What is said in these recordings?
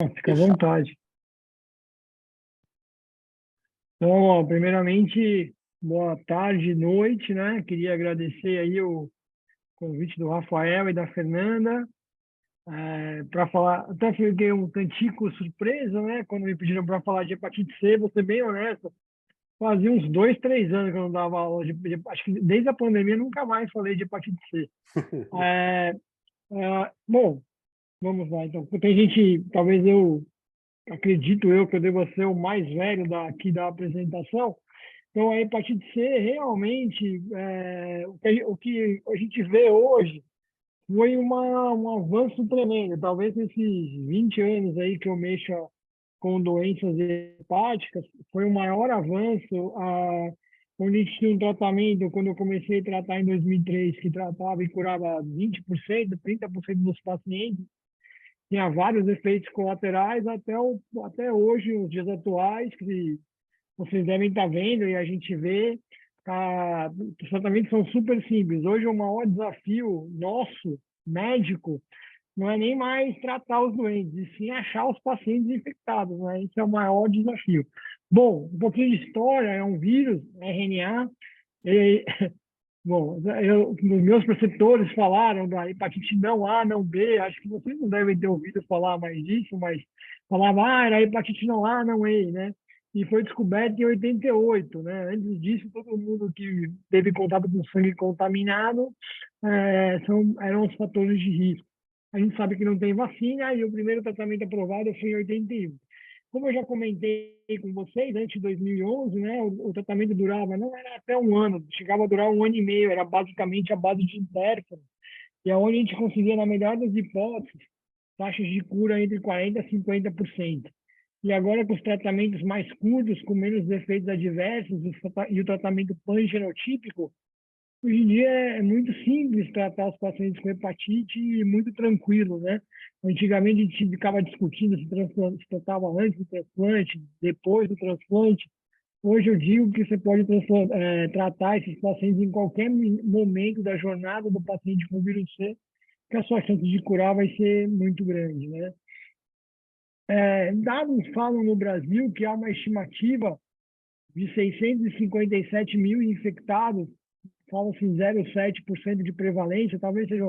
Fica à Fechado. vontade. Então, ó, primeiramente, boa tarde, noite, né? Queria agradecer aí o convite do Rafael e da Fernanda para falar. Até fiquei um tantico surpreso, né? Quando me pediram para falar de hepatite C, vou ser bem honesto. Fazia uns 2, 3 anos que eu não dava aula acho que desde a pandemia nunca mais falei de hepatite C. É, bom, vamos lá. Então, tem gente, talvez acredito eu que eu devo ser o mais velho aqui da apresentação. Então, a hepatite C realmente, o que a gente vê hoje foi um avanço tremendo. Talvez nesses 20 anos aí que eu mexo com doenças hepáticas, foi o maior avanço. Onde a gente tinha um tratamento, quando eu comecei a tratar em 2003, que tratava e curava 20%, 30% dos pacientes, tinha vários efeitos colaterais até hoje, os dias atuais, que vocês devem estar vendo e a gente vê, os tratamentos são super simples. Hoje, o maior desafio nosso, médico, não é nem mais tratar os doentes, e sim achar os pacientes infectados, né? Esse é o maior desafio. Bom, um pouquinho de história, é um vírus, RNA, e, bom, os meus preceptores falaram da hepatite não A, não B, acho que vocês não devem ter ouvido falar mais disso, mas falava, era hepatite não A, não E, né? E foi descoberto em 88, né? Antes disso, todo mundo que teve contato com sangue contaminado eram os fatores de risco. A gente sabe que não tem vacina e o primeiro tratamento aprovado foi em 81. Como eu já comentei com vocês, antes de 2011, né, o tratamento durava, não era até um ano, chegava a durar um ano e meio, era basicamente a base de interferon, e é onde a gente conseguia, na melhor das hipóteses, taxas de cura entre 40% e 50%. E agora com os tratamentos mais curtos, com menos efeitos adversos, e o tratamento pangenotípico, hoje em dia é muito simples tratar os pacientes com hepatite e muito tranquilo, né? Antigamente a gente ficava discutindo se tratava antes do transplante, depois do transplante. Hoje eu digo que você pode tratar esses pacientes em qualquer momento da jornada do paciente com vírus C, que a sua chance de curar vai ser muito grande, né? Dados falam no Brasil que há uma estimativa de 657 mil infectados, fala-se em 0,7% de prevalência, talvez seja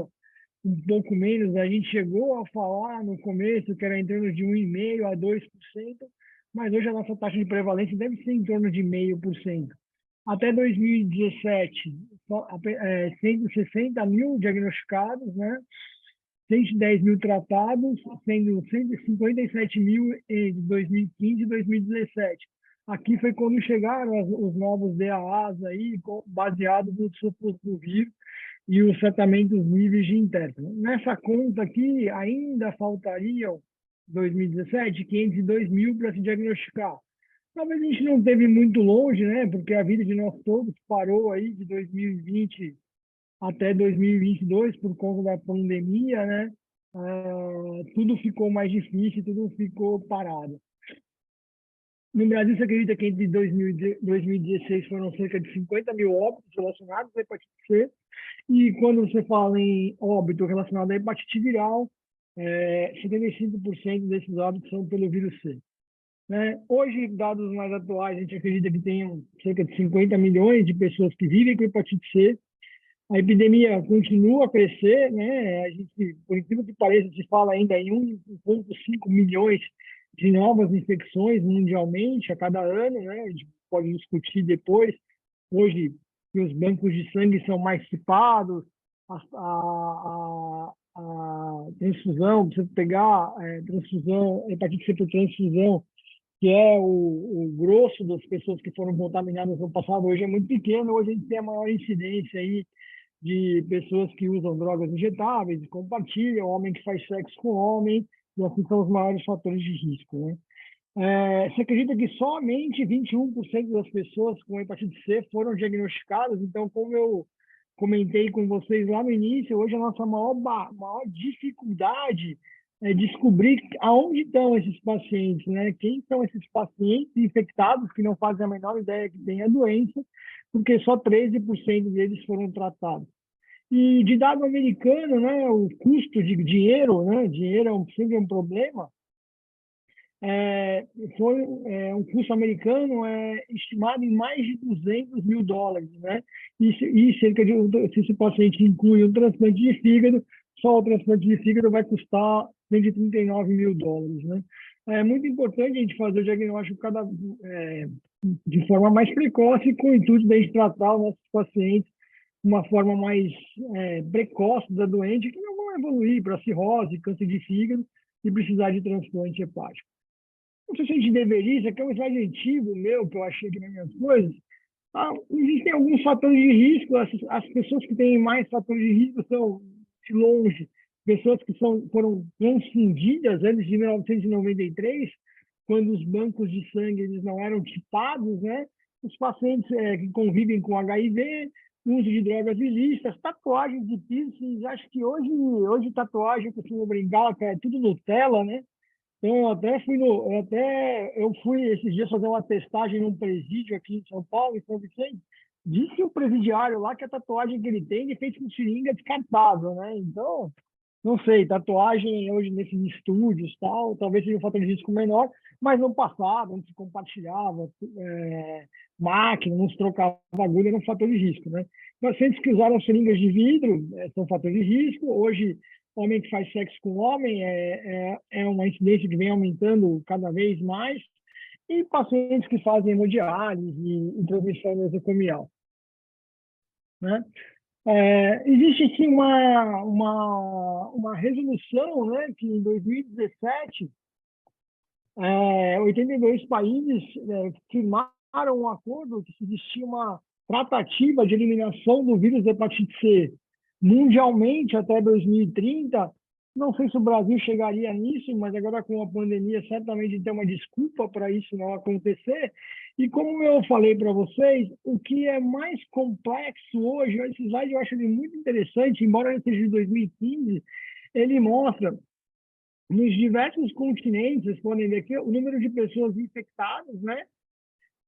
um pouco menos. A gente chegou a falar no começo que era em torno de 1,5% a 2%, mas hoje a nossa taxa de prevalência deve ser em torno de 0,5%. Até 2017, 160 mil diagnosticados, né? 110 mil tratados, sendo 157 mil em 2015 e 2017. Aqui foi quando chegaram os novos DAAs aí, baseados no sulfosbuvir e os tratamentos níveis de interno. Nessa conta aqui, ainda faltariam, 2017, 502 mil para se diagnosticar. Talvez a gente não esteve muito longe, né? Porque a vida de nós todos parou aí de 2020 até 2022 por conta da pandemia, né? Tudo ficou mais difícil, tudo ficou parado. No Brasil, você acredita que entre 2000 e 2016 foram cerca de 50 mil óbitos relacionados à hepatite C? E quando você fala em óbito relacionado à hepatite viral, 75% desses óbitos são pelo vírus C. Né? Hoje, dados mais atuais, a gente acredita que tem cerca de 50 milhões de pessoas que vivem com hepatite C. A epidemia continua a crescer, né? A gente, por incrível que pareça, se fala ainda em 1,5 milhões de novas infecções mundialmente a cada ano, né? A gente pode discutir depois. Hoje, que os bancos de sangue são mais tipados, a transfusão, você pegar transfusão, hepatite C por transfusão, que é o grosso das pessoas que foram contaminadas no passado, hoje é muito pequeno. Hoje a gente tem a maior incidência aí de pessoas que usam drogas injetáveis, compartilham, homem que faz sexo com homem, e assim são os maiores fatores de risco, né? Você acredita que somente 21% das pessoas com hepatite C foram diagnosticadas? Então, como eu comentei com vocês lá no início, hoje a nossa maior dificuldade é descobrir aonde estão esses pacientes, né? Quem são esses pacientes infectados que não fazem a menor ideia que têm a doença, porque só 13% deles foram tratados. E de dado americano, né, o custo de dinheiro, né, dinheiro sempre um problema, foi um custo americano estimado em mais de US$ 200 mil, né? E cerca de, se esse paciente inclui um transplante de fígado, só o transplante de fígado vai custar US$ 139 mil, né? É muito importante a gente fazer o diagnóstico de forma mais precoce, com o intuito de a gente tratar os nossos pacientes de uma forma mais precoce da doente, que não vão evoluir para cirrose, câncer de fígado e precisar de transplante hepático. Não sei se a gente deveria, isso aqui é um slide antigo meu, que eu achei aqui nas minhas coisas. Existem alguns fatores de risco, as pessoas que têm mais fatores de risco são, de longe, pessoas que foram transfundidas antes de 1993, quando os bancos de sangue eles não eram tipados, né? Os pacientes que convivem com HIV, uso de drogas ilícitas, tatuagens de piercings, acho que hoje tatuagem, eu costumo brincar, que é tudo Nutella, né? Então, eu fui esses dias fazer uma testagem num presídio aqui em São Paulo, em São Vicente. Disse o presidiário lá que a tatuagem que ele tem é feita com seringa descartável, né? Então, não sei, tatuagem hoje nesses estúdios tal, talvez seja um fator de risco menor, mas no passado, onde se compartilhava máquina, não se trocava agulha, era um fator de risco, né? Pacientes que usaram seringas de vidro são fatores de risco. Hoje, homem que faz sexo com homem é uma incidência que vem aumentando cada vez mais, e pacientes que fazem hemodiálise e transmissão nosocomial, né? Existe sim uma resolução, né, que em 2017 82 países firmaram um acordo que se existia uma tratativa de eliminação do vírus da hepatite C mundialmente até 2030. Não sei se o Brasil chegaria nisso, mas agora com a pandemia certamente tem uma desculpa para isso não acontecer. E como eu falei para vocês, o que é mais complexo hoje, esse slide eu acho ele muito interessante, embora ele seja de 2015, ele mostra nos diversos continentes, vocês podem ver aqui o número de pessoas infectadas, né?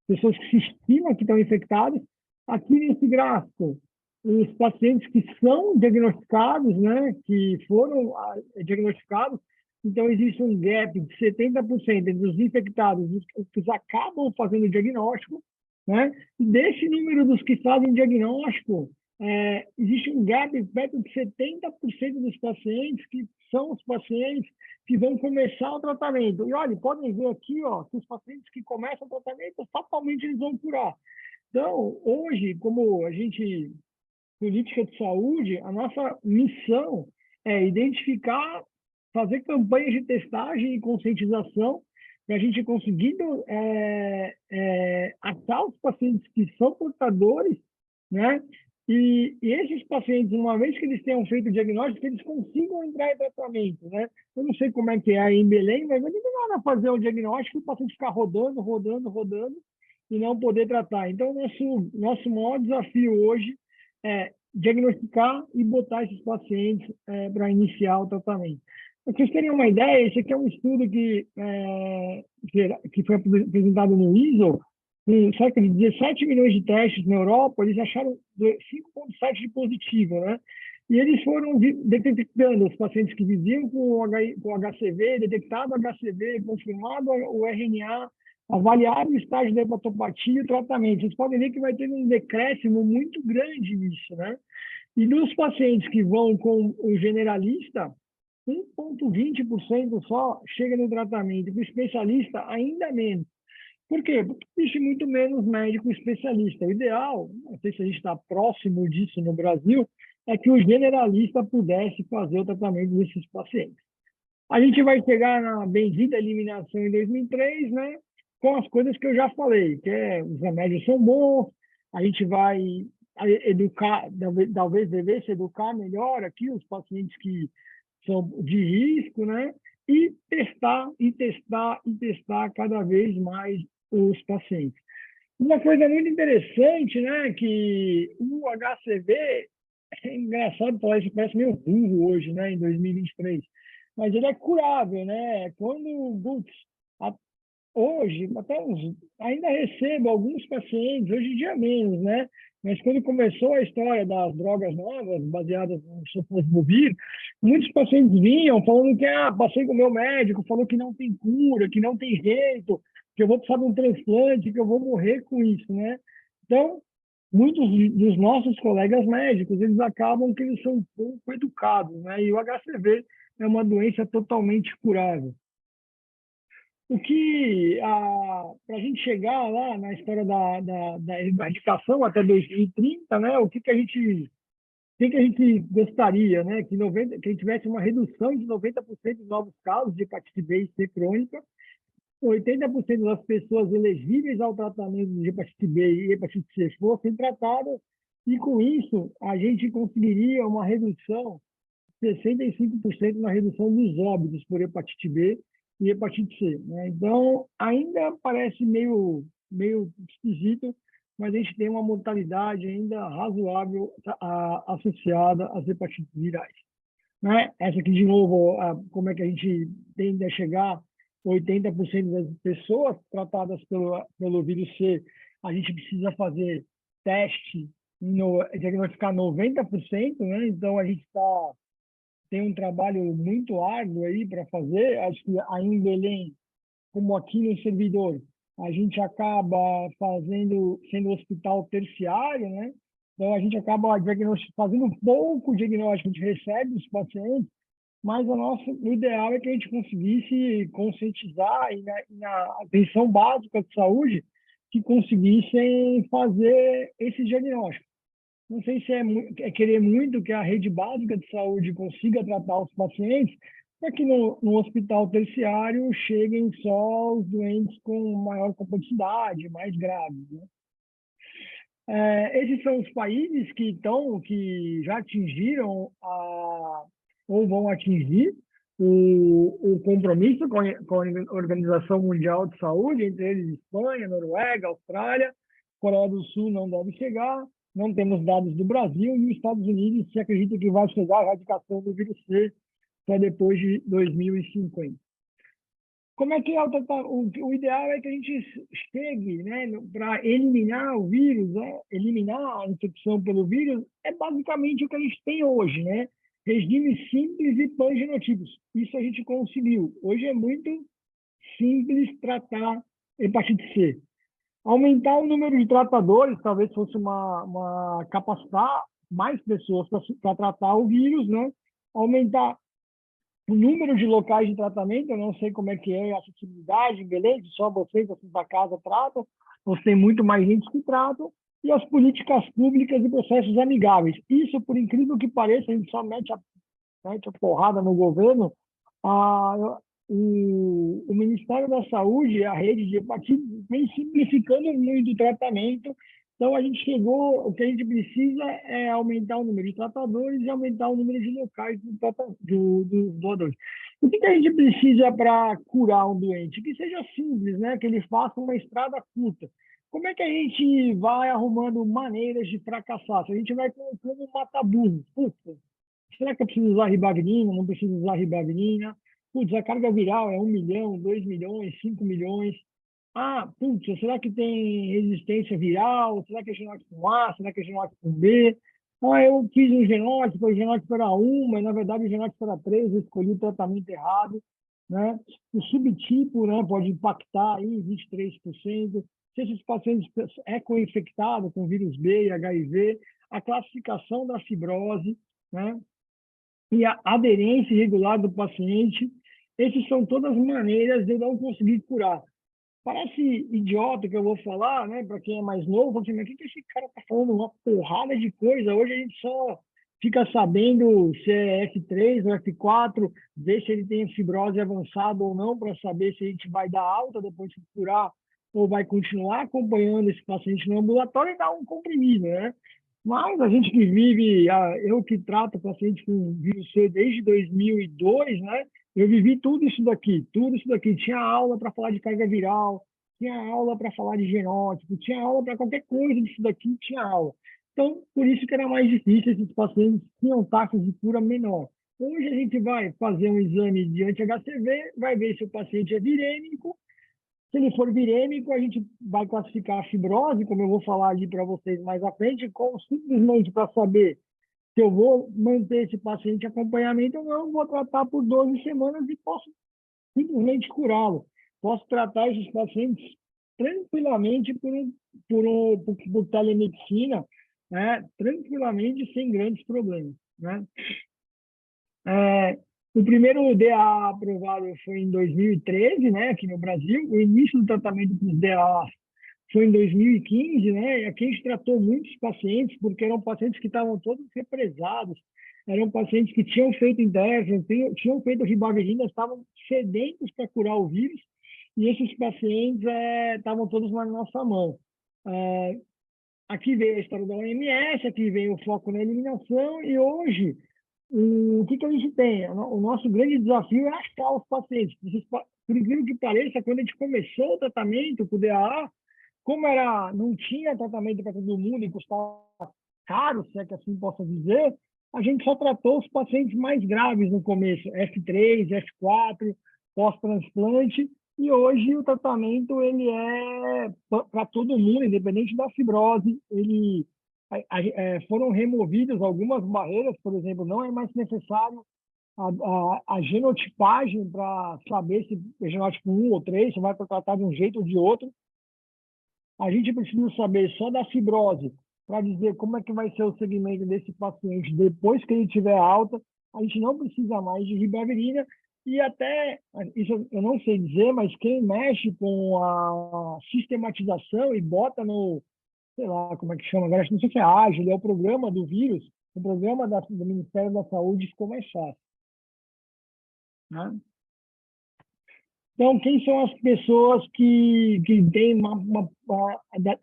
Pessoas que se estimam que estão infectadas. Aqui nesse gráfico, os pacientes que são diagnosticados, né? Que foram diagnosticados. Então, existe um gap de 70% entre os infectados e os que acabam fazendo o diagnóstico, né? E desse número dos que fazem diagnóstico, existe um gap perto de 70% dos pacientes que são os pacientes que vão começar o tratamento. E olha, podem ver aqui, ó, que os pacientes que começam o tratamento, fatalmente eles vão curar. Então, hoje, como a gente, política de saúde, a nossa missão é identificar, fazer campanhas de testagem e conscientização para a gente conseguir achar os pacientes que são portadores, né? E esses pacientes, uma vez que eles tenham feito o diagnóstico, eles consigam entrar em tratamento, né? Eu não sei como é que é aí em Belém, mas não tem nada a fazer o diagnóstico e o paciente ficar rodando, rodando, rodando e não poder tratar. Então, nosso maior desafio hoje é diagnosticar e botar esses pacientes para iniciar o tratamento. Para vocês terem uma ideia, esse aqui é um estudo que foi apresentado no ISO, com cerca de 17 milhões de testes na Europa, eles acharam 5,7 de positivo, né? E eles foram detectando os pacientes que viviam com HCV, detectado HCV, confirmado o RNA, avaliaram o estágio da hepatopatia e o tratamento. Vocês podem ver que vai ter um decréscimo muito grande nisso, né? E nos pacientes que vão com o generalista, 1,20% só chega no tratamento, para o especialista ainda menos. Por quê? Porque existe muito menos médico especialista. O ideal, não sei se a gente está próximo disso no Brasil, é que o generalista pudesse fazer o tratamento desses pacientes. A gente vai chegar na bendita eliminação em 2003, né? Com as coisas que eu já falei, os remédios são bons, a gente vai educar, talvez devesse educar melhor aqui os pacientes que são de risco, né? E testar, e testar, e testar cada vez mais os pacientes. Uma coisa muito interessante, né, que o HCV, é engraçado falar isso, parece meio burro hoje, né, em 2023, mas ele é curável, né? Quando hoje, ainda recebo alguns pacientes, hoje em dia menos, né? Mas quando começou a história das drogas novas, baseadas no sofosbuvir, muitos pacientes vinham falando que, passei com o meu médico, falou que não tem cura, que não tem jeito, que eu vou precisar de um transplante, que eu vou morrer com isso, né? Então, muitos dos nossos colegas médicos, eles acabam que eles são pouco educados, né? E o HCV é uma doença totalmente curável. O que, para a gente chegar lá na história da erradicação até 2030, né, o que a gente gostaria, né, que a gente tivesse uma redução de 90% dos novos casos de hepatite B e C crônica, 80% das pessoas elegíveis ao tratamento de hepatite B e hepatite C fossem tratadas, e com isso a gente conseguiria uma redução 65% na redução dos óbitos por hepatite B e hepatite C, né? Então, ainda parece meio esquisito, mas a gente tem uma mortalidade ainda razoável associada às hepatites virais, né? Essa aqui, de novo, como é que a gente tende a chegar 80% das pessoas tratadas pelo vírus C, a gente precisa fazer teste, diagnosticar 90%, né? Então, a gente tem um trabalho muito árduo aí para fazer. Acho que aí em Belém, como aqui no servidor, a gente acaba sendo hospital terciário, né? Então a gente acaba fazendo um pouco diagnóstico, a gente recebe os pacientes, mas o ideal é que a gente conseguisse conscientizar e na atenção básica de saúde que conseguissem fazer esse diagnóstico. Não sei se é querer muito que a rede básica de saúde consiga tratar os pacientes, para que no hospital terciário cheguem só os doentes com maior complexidade, mais graves, né? Esses são os países que já atingiram ou vão atingir o compromisso com a Organização Mundial de Saúde, entre eles Espanha, Noruega, Austrália, Coreia do Sul não deve chegar, não temos dados do Brasil, e os Estados Unidos se acredita que vai chegar a erradicação do vírus C só depois de 2050. Como é que é o ideal é que a gente chegue, né, para eliminar o vírus, né, eliminar a infecção pelo vírus, é basicamente o que a gente tem hoje, né? Regimes simples e pangenotipos. Isso a gente conseguiu. Hoje é muito simples tratar hepatite C. Aumentar o número de tratadores, talvez fosse capacitar mais pessoas para tratar o vírus, né? Aumentar o número de locais de tratamento, eu não sei como é que é a acessibilidade, beleza? Só vocês, assim, da casa, tratam, ou tem muito mais gente que tratam, e as políticas públicas e processos amigáveis. Isso, por incrível que pareça, a gente só mete a porrada no governo, o Ministério da Saúde, a rede de hepatite, vem simplificando muito o tratamento. Então, o que a gente precisa é aumentar o número de tratadores e aumentar o número de locais dos doadores. O que a gente precisa para curar um doente? Que seja simples, né? Que ele faça uma estrada curta. Como é que a gente vai arrumando maneiras de fracassar? Se a gente vai colocando um mata-burro, será que eu preciso usar ribavirina? Não preciso usar ribavirina? Putz, a carga viral é 1 milhão, 2 milhões, 5 milhões. Putz, será que tem resistência viral? Será que é genótipo A? Será que é genótipo B? Eu fiz um genótipo, o genótipo era 1, mas na verdade o genótipo era 3, eu escolhi o tratamento errado, né? O subtipo, né, pode impactar aí 23%. Se esses pacientes é co-infectado com vírus B e HIV, a classificação da fibrose, né? E a aderência irregular do paciente, essas são todas maneiras de eu não conseguir curar. Parece idiota que eu vou falar, né? Para quem é mais novo, assim, mas o que esse cara tá falando? Uma porrada de coisa. Hoje a gente só fica sabendo se é F3 ou F4, ver se ele tem fibrose avançada ou não, para saber se a gente vai dar alta depois de curar ou vai continuar acompanhando esse paciente no ambulatório e dar um comprimido, né? Mas a gente que vive, eu que trato paciente com vírus C desde 2002, né? Eu vivi tudo isso daqui, tudo isso daqui. Tinha aula para falar de carga viral, tinha aula para falar de genótipo, tinha aula para qualquer coisa disso daqui, tinha aula. Então, por isso que era mais difícil, esses pacientes tinham taxas de cura menor. Hoje a gente vai fazer um exame de anti-HCV, vai ver se o paciente é virêmico, Se ele for virêmico, a gente vai classificar a fibrose, como eu vou falar ali para vocês mais à frente, simplesmente para saber se eu vou manter esse paciente em acompanhamento ou não, vou tratar por 12 semanas e posso simplesmente curá-lo. Posso tratar esses pacientes tranquilamente por telemedicina, né? Tranquilamente, sem grandes problemas, né? O primeiro DA aprovado foi em 2013, né, aqui no Brasil. O início do tratamento dos DAs foi em 2015, né? E aqui a gente tratou muitos pacientes, porque eram pacientes que estavam todos represados, eram pacientes que tinham feito injeção, tinham feito ribavirin, estavam sedentos para curar o vírus, e esses pacientes estavam todos na nossa mão. Aqui veio a história da OMS, aqui veio o foco na eliminação, e hoje o que a gente tem? O nosso grande desafio é achar os pacientes. Por incrível que pareça, quando a gente começou o tratamento com o DAA, como não tinha tratamento para todo mundo e custava caro, se é que assim posso dizer, a gente só tratou os pacientes mais graves no começo, F3, F4, pós-transplante, e hoje o tratamento ele é para todo mundo, independente da fibrose. Foram removidas algumas barreiras, por exemplo, não é mais necessário a genotipagem para saber se é genótipo 1 ou 3, se vai tratar de um jeito ou de outro. A gente precisa saber só da fibrose para dizer como é que vai ser o segmento desse paciente depois que ele tiver alta. A gente não precisa mais de ribavirina e até, isso eu não sei dizer, mas quem mexe com a sistematização e bota no, sei lá como é que chama, agora não sei se é ágil, é o programa do vírus, o programa do Ministério da Saúde ficou mais fácil, né? Então, quem são as pessoas que têm,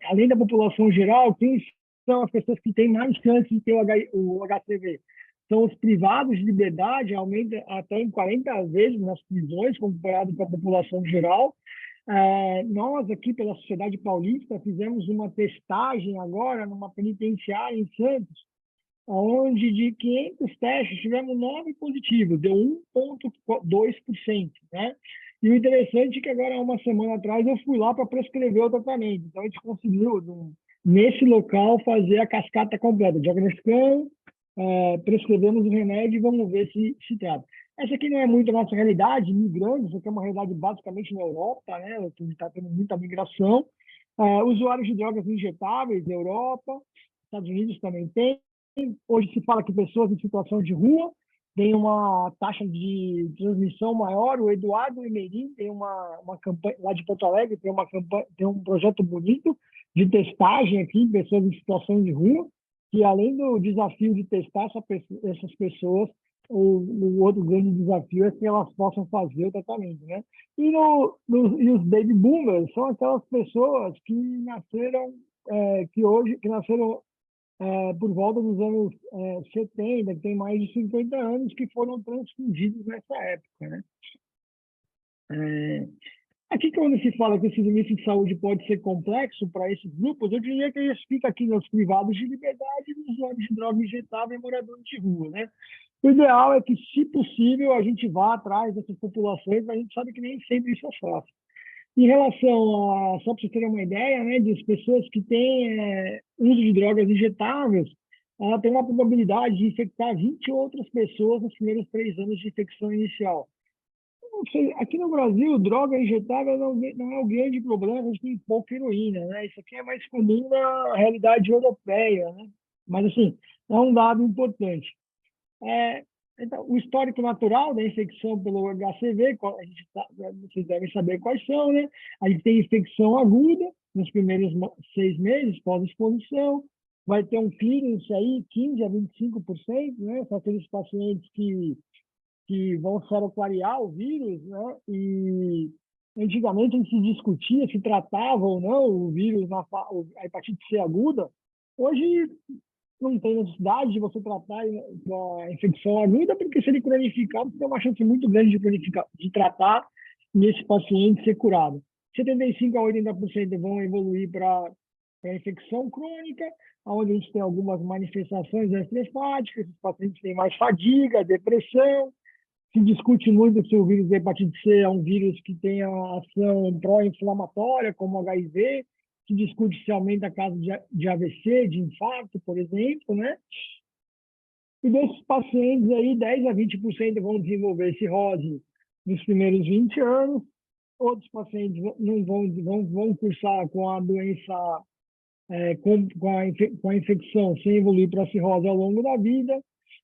além da população geral, quem são as pessoas que têm mais chance de ter o HCV? São os privados de liberdade, aumenta até em 40 vezes nas prisões, comparado com a população geral. Nós, aqui pela Sociedade Paulista, fizemos uma testagem agora numa penitenciária em Santos, onde de 500 testes tivemos 9 positivos, deu 1,2%, né? E o interessante é que agora, uma semana atrás, eu fui lá para prescrever o tratamento. Então, a gente conseguiu, nesse local, fazer a cascata completa. Diagnosticamos, prescrevemos o remédio e vamos ver se trata. Essa aqui não é muito a nossa realidade, migrando, isso aqui é uma realidade basicamente na Europa, né? Está tendo muita migração. Usuários de drogas injetáveis na Europa, Estados Unidos também tem. Hoje se fala que pessoas em situação de rua têm uma taxa de transmissão maior. O Eduardo Emerim tem uma campanha lá de Porto Alegre, tem um projeto bonito de testagem aqui em pessoas em situação de rua, que além do desafio de testar essas pessoas, o outro grande desafio é que elas possam fazer o tratamento, né? E os baby boomers são aquelas pessoas que nasceram, que nasceram por volta dos anos 70, que tem mais de 50 anos, que foram transfundidos nessa época, né? Aqui, quando se fala que o serviço de saúde pode ser complexo para esses grupos, eu diria que isso fica aqui nos privados de liberdade, nos usuários de droga injetável e moradores de rua, né? O ideal é que, se possível, a gente vá atrás dessas populações, mas a gente sabe que nem sempre isso é fácil. Em relação só para vocês terem uma ideia, né, das pessoas que têm uso de drogas injetáveis, ela tem uma probabilidade de infectar 20 outras pessoas nos primeiros 3 anos de infecção inicial. Não sei, aqui no Brasil, droga injetável não é o grande problema, a gente tem pouca heroína, né? Isso aqui é mais comum na realidade europeia, né? Mas, assim, é um dado importante. Então, o histórico natural da infecção pelo HCV, vocês devem saber quais são, né? A gente tem infecção aguda nos primeiros 6 meses pós-exposição, vai ter um clearance aí, 15 a 25%, né? São aqueles pacientes que vão seroclariar o vírus, né? E antigamente a gente se discutia se tratava ou não o vírus, a hepatite C aguda. Hoje não tem necessidade de você tratar a infecção aguda, porque se ele cronificar, você tem uma chance muito grande de tratar e esse paciente ser curado. 75% a 80% vão evoluir para a infecção crônica, onde a gente tem algumas manifestações extra-hepáticas, os pacientes têm mais fadiga, depressão. Se discute muito se o vírus da hepatite C é um vírus que tem a ação pró-inflamatória, como HIV, se discute se aumenta a caso de AVC, de infarto, por exemplo, né? E desses pacientes aí, 10 a 20% vão desenvolver cirrose nos primeiros 20 anos, outros pacientes não vão cursar com a doença, com a infecção sem evoluir para cirrose ao longo da vida,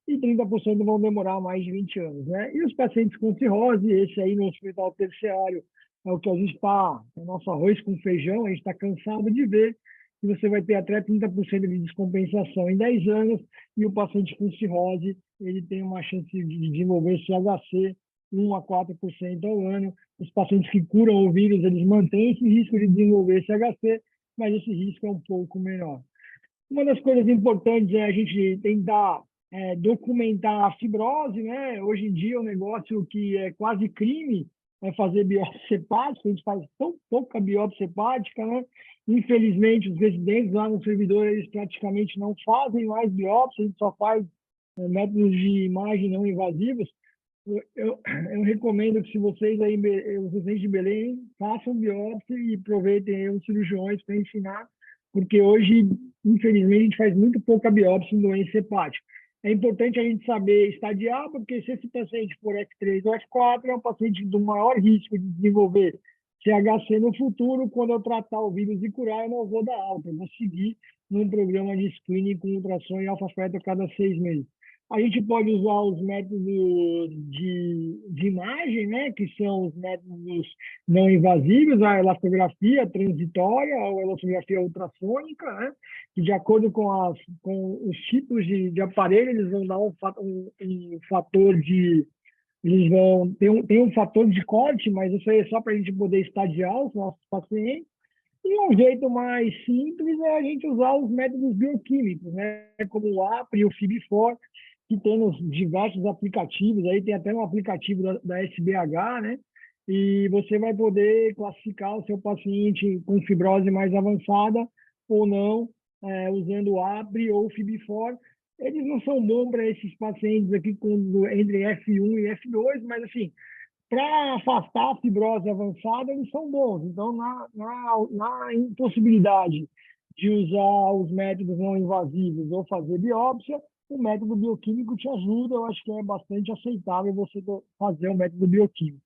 e 30% vão demorar mais de 20 anos, né? E os pacientes com cirrose, esse aí no hospital terciário, é o que a gente está, é nosso arroz com feijão, a gente está cansado de ver, que você vai ter até 30% de descompensação em 10 anos, e o paciente com cirrose, ele tem uma chance de desenvolver CHC 1 a 4% ao ano. Os pacientes que curam o vírus, eles mantêm esse risco de desenvolver CHC, mas esse risco é um pouco menor. Uma das coisas importantes é a gente tentar documentar a fibrose, né? Hoje em dia, é um negócio que é quase crime é fazer biópsia hepática, a gente faz tão pouca biópsia hepática, né? Infelizmente, os residentes lá no servidor, eles praticamente não fazem mais biópsia, a gente só faz métodos de imagem não invasivos. Eu recomendo que se vocês aí, os residentes de Belém, façam biópsia e aproveitem os cirurgiões para ensinar, porque hoje, infelizmente, a gente faz muito pouca biópsia em doença hepática. É importante a gente saber estadiar, porque se esse paciente for F3 ou F4, é um paciente do maior risco de desenvolver CHC no futuro. Quando eu tratar o vírus e curar, eu não vou dar alta, eu vou seguir num programa de screening com ultrassom e alfa-feta a cada 6 meses. A gente pode usar os métodos de imagem, né, que são os métodos não invasivos, a elastografia transitória ou a elastografia ultrassônica, né, que de acordo com os tipos de aparelho, eles vão dar um fator de... Eles vão ter um fator de corte, mas isso aí é só para a gente poder estadiar os nossos pacientes. E um jeito mais simples é a gente usar os métodos bioquímicos, né? Como o APRI e o FIB4, que tem nos diversos aplicativos. Aí tem até um aplicativo da SBH, né? E você vai poder classificar o seu paciente com fibrose mais avançada ou não, usando o APRI ou o FIB4. Eles não são bons para esses pacientes aqui entre F1 e F2, mas assim, para afastar a fibrose avançada, eles são bons. Então, na impossibilidade de usar os métodos não invasivos ou fazer biópsia, o método bioquímico te ajuda. Eu acho que é bastante aceitável você fazer o método bioquímico.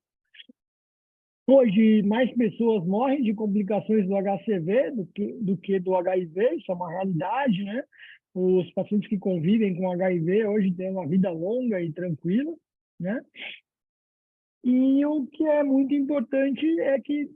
Hoje, mais pessoas morrem de complicações do HCV do que do HIV, isso é uma realidade, né? Os pacientes que convivem com HIV hoje têm uma vida longa e tranquila, né? E o que é muito importante é que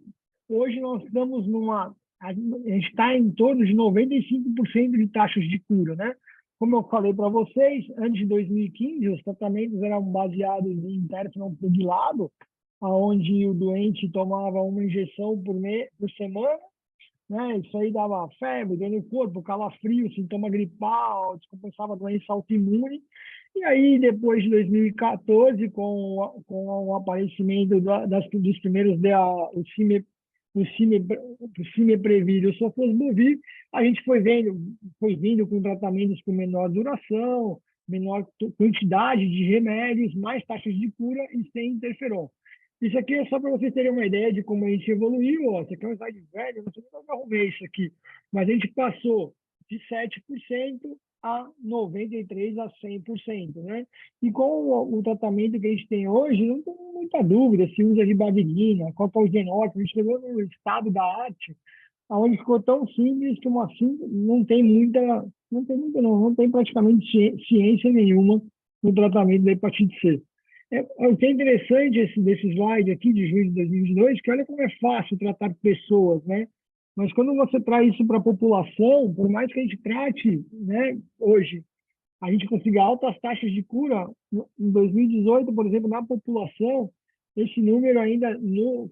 hoje nós estamos numa... A gente está em torno de 95% de taxas de cura, né? Como eu falei para vocês, antes de 2015, os tratamentos eram baseados em interferon pugilado, onde o doente tomava uma injeção por semana, né? Isso aí dava febre, dor no corpo, calafrio, sintoma gripal, descompensava doença autoimune. E aí, depois de 2014, com o aparecimento dos primeiros o Cimeprevir e o Sofosbuvir, a gente foi vindo com tratamentos com menor duração, menor quantidade de remédios, mais taxas de cura e sem interferon. Isso aqui é só para vocês terem uma ideia de como a gente evoluiu. Ó. Isso aqui é um slide velho, não sei como eu arrumei isso aqui. Mas a gente passou de 7% a 93% a 100%, né? E com o tratamento que a gente tem hoje, não tem muita dúvida se usa ribavirin, qual é o genótipo. A gente chegou no estado da arte, onde ficou tão simples que assim não tem praticamente ciência nenhuma no tratamento da hepatite C. O que é interessante desse slide aqui de junho de 2022, que olha como é fácil tratar pessoas, né? Mas quando você traz isso para a população, por mais que a gente trate, né, hoje, a gente consiga altas taxas de cura, em 2018, por exemplo, na população, esse número ainda,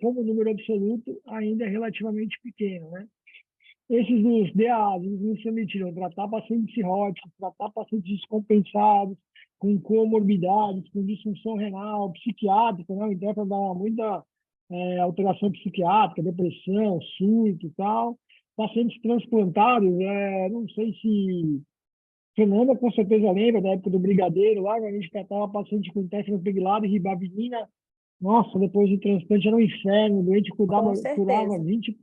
como número absoluto, ainda é relativamente pequeno, né? Esses dos DAs, eles não se permitiram tratar pacientes cirróticos, tratar pacientes descompensados, com comorbidades, com disfunção renal, psiquiátrica, né? Então, para dar muita alteração psiquiátrica, depressão, surto e tal. Pacientes transplantados, não sei se Fernanda com certeza lembra da época do Brigadeiro, lá, a gente tratava paciente com téfilo pegilado e ribavirin. Nossa, depois do transplante era um inferno, o doente Com curava certeza. 20,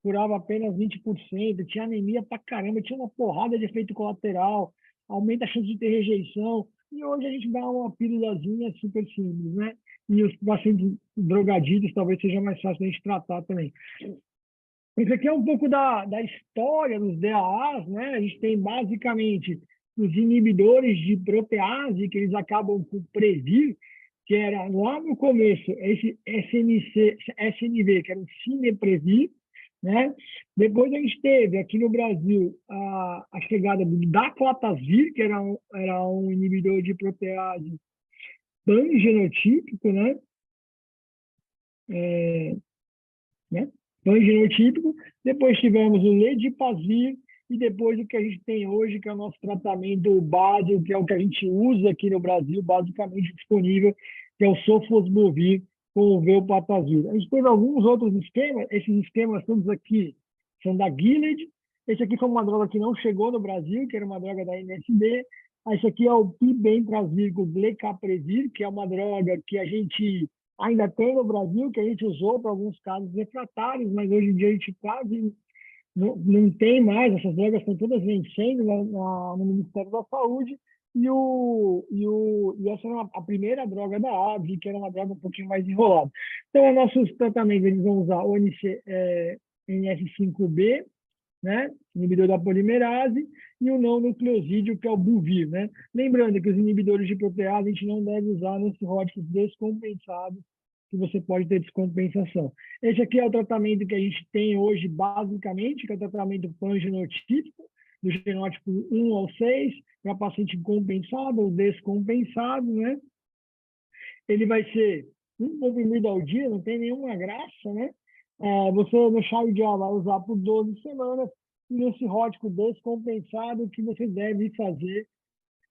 curava apenas 20%, tinha anemia pra caramba, tinha uma porrada de efeito colateral, aumenta a chance de ter rejeição. E hoje a gente dá uma pílulazinha super simples, né? E os pacientes drogaditos talvez seja mais fácil a gente tratar também. Isso aqui é um pouco da história dos DAAs, né? A gente tem basicamente os inibidores de protease, que eles acabam por Previr, que era lá no começo, esse SNV, que era o Cineprevir, né? Depois a gente teve aqui no Brasil a chegada do Daclatazir, que era um inibidor de protease pangenotípico, É, né? Pangenotípico. Depois tivemos o Ledipasvir e depois o que a gente tem hoje, que é o nosso tratamento básico, que é o que a gente usa aqui no Brasil, basicamente disponível, que é o Sofosbuvir com o Velpatazir. A gente teve alguns outros esquemas, esses esquemas todos aqui são da Gilead. Esse aqui foi uma droga que não chegou no Brasil, que era uma droga da MSD. Esse aqui é o Pibentrazir com Glecaprevir, que é uma droga que a gente ainda tem no Brasil, que a gente usou para alguns casos refratários, mas hoje em dia a gente quase não tem mais, essas drogas estão todas vencendo no Ministério da Saúde, e essa era a primeira droga da AVE, que era uma droga um pouquinho mais enrolada. Então, os nossos tratamentos, eles vão usar o NS5B, né? Inibidor da polimerase, e o não nucleosídeo, que é o Buvir, né? Lembrando que os inibidores de protease a gente não deve usar nos cirróticos descompensados, que você pode ter descompensação. Esse aqui é o tratamento que a gente tem hoje, basicamente, que é o tratamento pangenotípico, do genótipo 1 ao 6, para paciente compensado ou descompensado, né? Ele vai ser um comprimido ao dia, não tem nenhuma graça, né? Você no chá de vai usar por 12 semanas, e no cirrótico descompensado, o que você deve fazer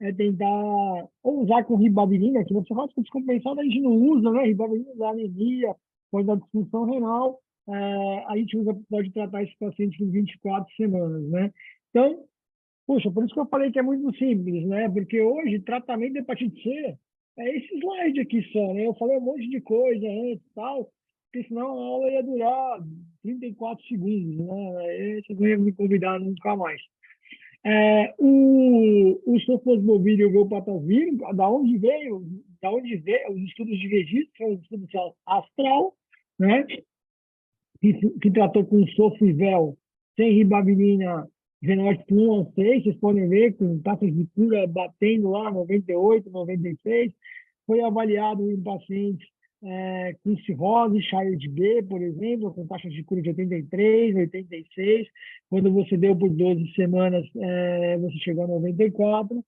é tentar ou usar com ribavirin, que no cirrótico descompensado a gente não usa, né? Ribavirin dá anemia, pode dar disfunção renal, a gente pode tratar esse paciente em 24 semanas, né? Então, puxa, por isso que eu falei que é muito simples, né? Porque hoje, tratamento de hepatite C é esse slide aqui só, né? Eu falei um monte de coisa antes e tal, porque senão a aula ia durar 34 segundos, né? Aí vocês não iam me convidar nunca mais. O sofosbuvir e o velpatazir, da onde veio os estudos de registro, são os estudos astral, né? Que tratou com sofrivel sem ribavirina genótipo 1 ao 6, vocês podem ver com taxas de cura batendo lá 98, 96. Foi avaliado em pacientes com cirrose, Child B, por exemplo, com taxas de cura de 83, 86. Quando você deu por 12 semanas, você chegou a 94.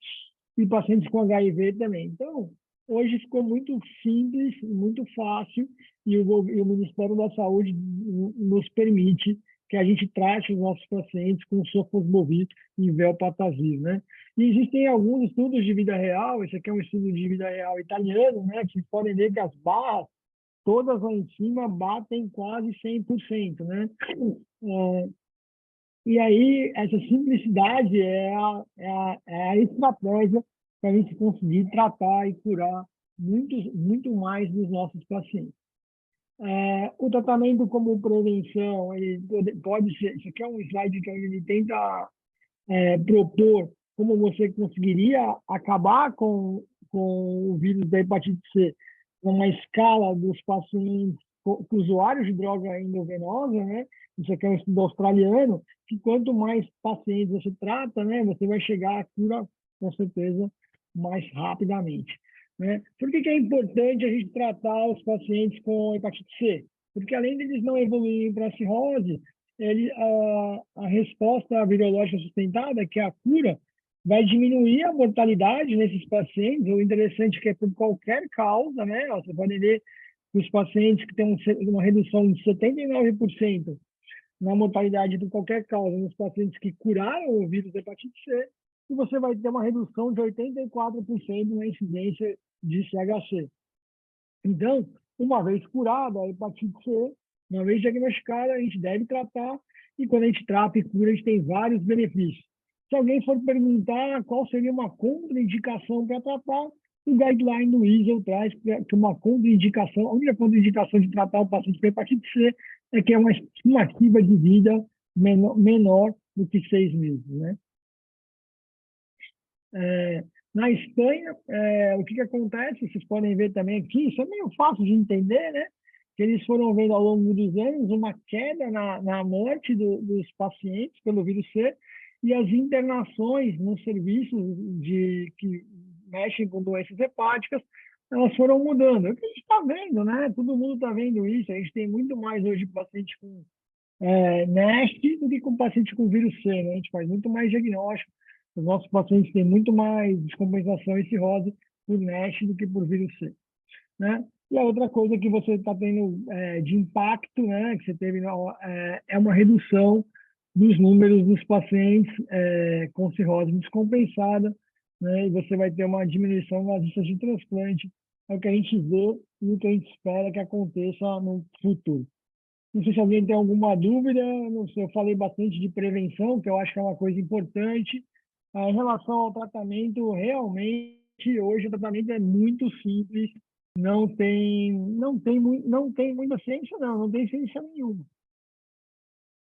E pacientes com HIV também. Então, hoje ficou muito simples, muito fácil, e o Ministério da Saúde nos permite que a gente trate os nossos pacientes com sofosbuvir e velpatazir, né? E existem alguns estudos de vida real, esse aqui é um estudo de vida real italiano, né? Que podem ver que as barras, todas lá em cima, batem quase 100%, né? E aí, essa simplicidade é a estratégia para a gente conseguir tratar e curar muito mais dos nossos pacientes. O tratamento como prevenção, ele pode ser, isso aqui é um slide que ele tenta propor como você conseguiria acabar com o vírus da hepatite C numa escala dos pacientes, com usuários de droga endovenosa, né? Isso aqui é um estudo australiano, que quanto mais pacientes você trata, né, você vai chegar à cura, com certeza, mais rapidamente. Né? Por que é importante a gente tratar os pacientes com hepatite C? Porque além deles não evoluírem para cirrose, a resposta virológica sustentada, que é a cura, vai diminuir a mortalidade nesses pacientes. O interessante é que é por qualquer causa, né? Você pode ver que os pacientes que têm uma redução de 79% na mortalidade por qualquer causa nos pacientes que curaram o vírus da hepatite C, e você vai ter uma redução de 84% na incidência de CHC. Então, uma vez curada a hepatite C, uma vez diagnosticada, a gente deve tratar, e quando a gente trata e cura, a gente tem vários benefícios. Se alguém for perguntar qual seria uma contraindicação para tratar, o guideline do ISO traz que uma contraindicação, a única contraindicação de tratar o paciente com hepatite C é que é uma estimativa de vida menor do que 6 meses, né? Na Espanha, o que acontece, vocês podem ver também aqui, isso é meio fácil de entender, né? Que eles foram vendo ao longo dos anos uma queda na morte dos pacientes pelo vírus C e as internações nos serviços que mexem com doenças hepáticas, elas foram mudando. É o que a gente está vendo, né? Todo mundo está vendo isso. A gente tem muito mais hoje paciente com NASH do que com paciente com vírus C, né? A gente faz muito mais diagnóstico. Os nossos pacientes têm muito mais descompensação e cirrose por NASH do que por vírus C, né? E a outra coisa que você está tendo de impacto, né, que você teve, é uma redução dos números dos pacientes com cirrose descompensada, né, e você vai ter uma diminuição nas listas de transplante. É o que a gente vê e o que a gente espera que aconteça no futuro. Não sei se alguém tem alguma dúvida, não sei, eu falei bastante de prevenção, que eu acho que é uma coisa importante. Em relação ao tratamento, realmente, hoje o tratamento é muito simples, não tem muita ciência, não tem ciência nenhuma.